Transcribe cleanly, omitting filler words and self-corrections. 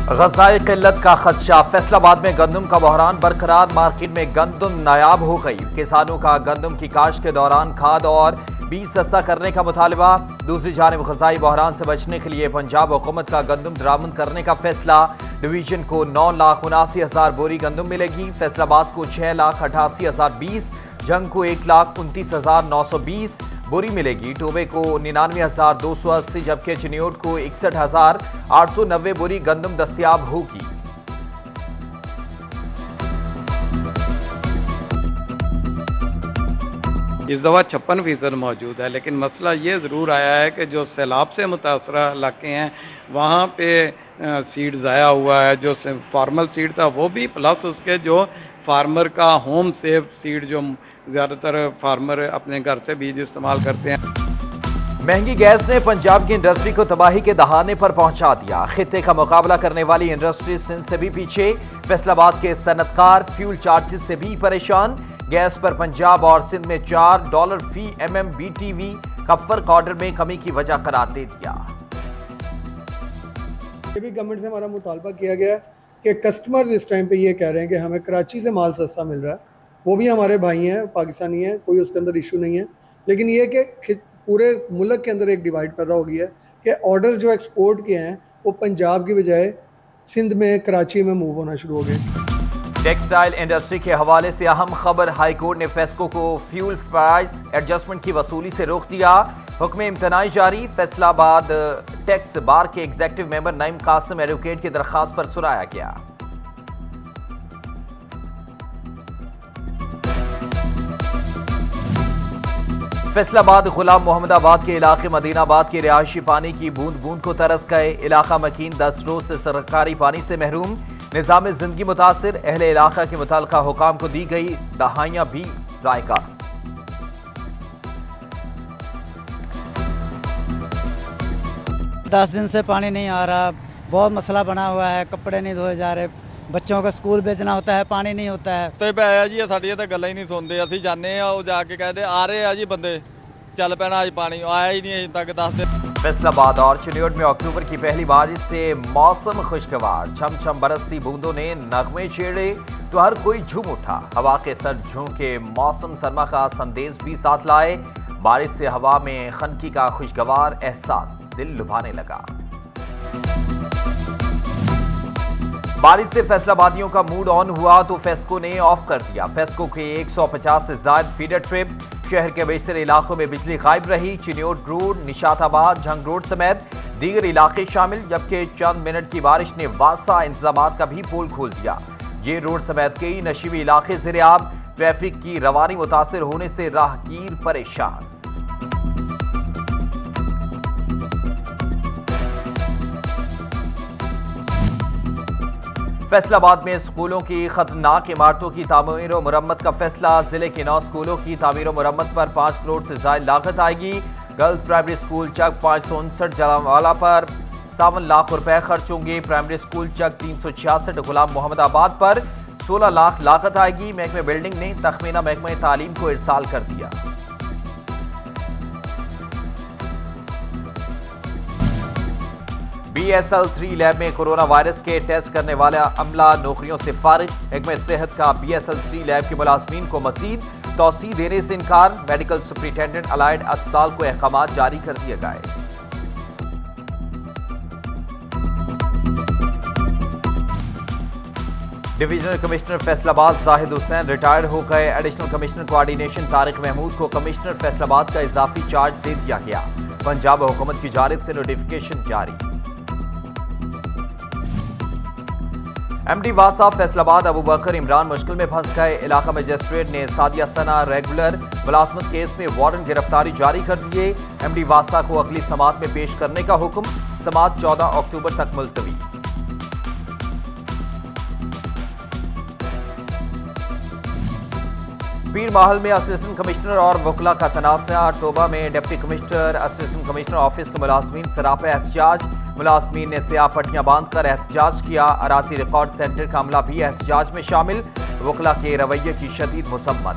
غذائی قلت کا خدشہ، فیصل آباد میں گندم کا بحران برقرار، مارکیٹ میں گندم نایاب ہو گئی، کسانوں کا گندم کی کاشت کے دوران کھاد اور بیج سستا کرنے کا مطالبہ۔ دوسری جانب غذائی بحران سے بچنے کے لیے پنجاب حکومت کا گندم درآمد کرنے کا فیصلہ، ڈویژن کو 9,79,000 بوری گندم ملے گی، فیصل آباد کو 6,88,020، جنگ کو 1,29,920 بوری ملے گی، ٹوبے کو 99,280 جبکہ چنیوٹ کو 61,890 بوری گندم دستیاب ہوگی۔ اس دفعہ 56% موجود ہے، لیکن مسئلہ یہ ضرور آیا ہے کہ جو سیلاب سے متاثرہ علاقے ہیں وہاں پہ سیڈ ضائع ہوا ہے، جو فارمل سیڈ تھا وہ بھی، پلس اس کے جو فارمر کا ہوم سیف سیڈ جو زیادہ تر فارمر اپنے گھر سے بیج استعمال کرتے ہیں۔ مہنگی گیس نے پنجاب کی انڈسٹری کو تباہی کے دہانے پر پہنچا دیا، خطے کا مقابلہ کرنے والی انڈسٹری سندھ سے بھی پیچھے، فیصل آباد کے صنعت کار فیول چارجز سے بھی پریشان، گیس پر پنجاب اور سندھ میں $4 فی MMBTU کا فرق آرڈر میں کمی کی وجہ قرار دے دیا۔ یہ بھی گورنمنٹ سے ہمارا مطالبہ کیا گیا کہ کسٹمر اس ٹائم پہ یہ کہہ رہے ہیں کہ ہمیں کراچی سے مال سستا مل رہا ہے، وہ بھی ہمارے بھائی ہیں، پاکستانی ہیں، کوئی اس کے اندر ایشو نہیں ہے، لیکن یہ کہ پورے ملک کے اندر ایک ڈیوائڈ پیدا ہو گیا ہے کہ آرڈر جو ایکسپورٹ کے ہیں وہ پنجاب کی بجائے سندھ میں، کراچی میں موو ہونا شروع ہو گئے۔ ٹیکسٹائل انڈسٹری کے حوالے سے اہم خبر، ہائی کورٹ نے فیسکو کو فیول پرائز ایڈجسٹمنٹ کی وصولی سے روک دیا، حکم امتناعی جاری، فیصل آباد ٹیکس بار کے ایگزیکٹو ممبر نعیم قاسم ایڈوکیٹ کی درخواست پر سنایا گیا۔ فیصل آباد غلام محمد آباد کے علاقے مدینہ آباد کے رہائشی پانی کی بوند بوند کو ترس گئے، علاقہ مکین 10 روز سے سرکاری پانی سے محروم، نظام زندگی متاثر، اہل علاقہ کے متعلقہ حکام کو دی گئی دہائیاں بھی رائے کار۔ 10 دن سے پانی نہیں آ رہا، بہت مسئلہ بنا ہوا ہے، کپڑے نہیں دھوئے جا رہے، بچوں کو اسکول بھیجنا ہوتا ہے، پانی نہیں ہوتا ہے۔ تو پایا جی ساڈیاں تو گلاں ہی نہیں سنتے، اسی جانے وہ جا کے کہتے آ رہے ہیں جی بندے، چل پینا اج پانی آیا ہی نہیں اج تک 10 دن۔ فیصل آباد اور چنیوٹ میں اکتوبر کی پہلی بارش سے موسم خوشگوار، چھم چھم برستی بوندوں نے نغمے چھیڑے تو ہر کوئی جھوم اٹھا، ہوا کے سر جھونکے موسم سرما کا سندیش بھی ساتھ لائے، بارش سے ہوا میں خنکی کا خوشگوار احساس دل لبھانے لگا۔ بارش سے فیصل آبادیوں کا موڈ آن ہوا تو فیسکو نے آف کر دیا، فیسکو کے 150 سے زائد فیڈر ٹرپ، شہر کے بیشتر علاقوں میں بجلی غائب رہی، چنیوٹ روڈ، نشاط آباد، جھنگ روڈ سمیت دیگر علاقے شامل، جبکہ چند منٹ کی بارش نے واسع انتظامات کا بھی پول کھول دیا، یہ روڈ سمیت کئی نشیبی علاقے زیرآب، ٹریفک کی روانی متاثر ہونے سے راہگیر پریشان۔ فیصل آباد میں اسکولوں کی خطرناک عمارتوں کی تعمیر و مرمت کا فیصلہ، ضلع کے 9 اسکولوں کی تعمیر و مرمت پر 5 کروڑ سے زائد لاگت آئے گی، گرلز پرائمری اسکول چک 559 جلانوالہ پر 57 لاکھ روپے خرچ ہوں گے، پرائمری اسکول چک 366 غلام محمد آباد پر 16 لاکھ لاگت آئے گی، محکمہ بلڈنگ نے تخمینہ محکمہ تعلیم کو ارسال کر دیا۔ BSL-3 لیب میں کورونا وائرس کے ٹیسٹ کرنے والا عملہ نوکریوں سے فارغ، محکمہ صحت کا BSL-3 لیب کے ملازمین کو مزید توسیع دینے سے انکار، میڈیکل سپرنٹینڈنٹ الائیڈ اسپتال کو احکامات جاری کر دیے گئے۔ ڈویژنل کمشنر فیصل آباد زاہد حسین ریٹائر ہو گئے، additional commissioner coordination Tariq Mahmood کو کمشنر فیصل آباد کا اضافی چارج دے دیا گیا، پنجاب حکومت کی جانب سے نوٹیفکیشن جاری۔ MD واسا فیصل آباد ابو بکر عمران مشکل میں پھنس گئے، علاقہ مجسٹریٹ نے سعدیہ ثنا ریگولر ملازمت کیس میں وارنٹ گرفتاری جاری کر دیے، MD واسا کو اگلی سماعت میں پیش کرنے کا حکم، سماعت 14 اکتوبر تک ملتوی۔ پیر محل میں اسسٹنٹ کمشنر اور وکلا کا تنازع، توبہ میں deputy commissioner assistant commissioner office کے ملازمین سراپا احتجاج، ملازمین نے سیاہ پٹیاں باندھ کر احتجاج کیا، اراضی ریکارڈ سینٹر کا عملہ بھی احتجاج میں شامل، وکلا کے رویے کی شدید مذمت۔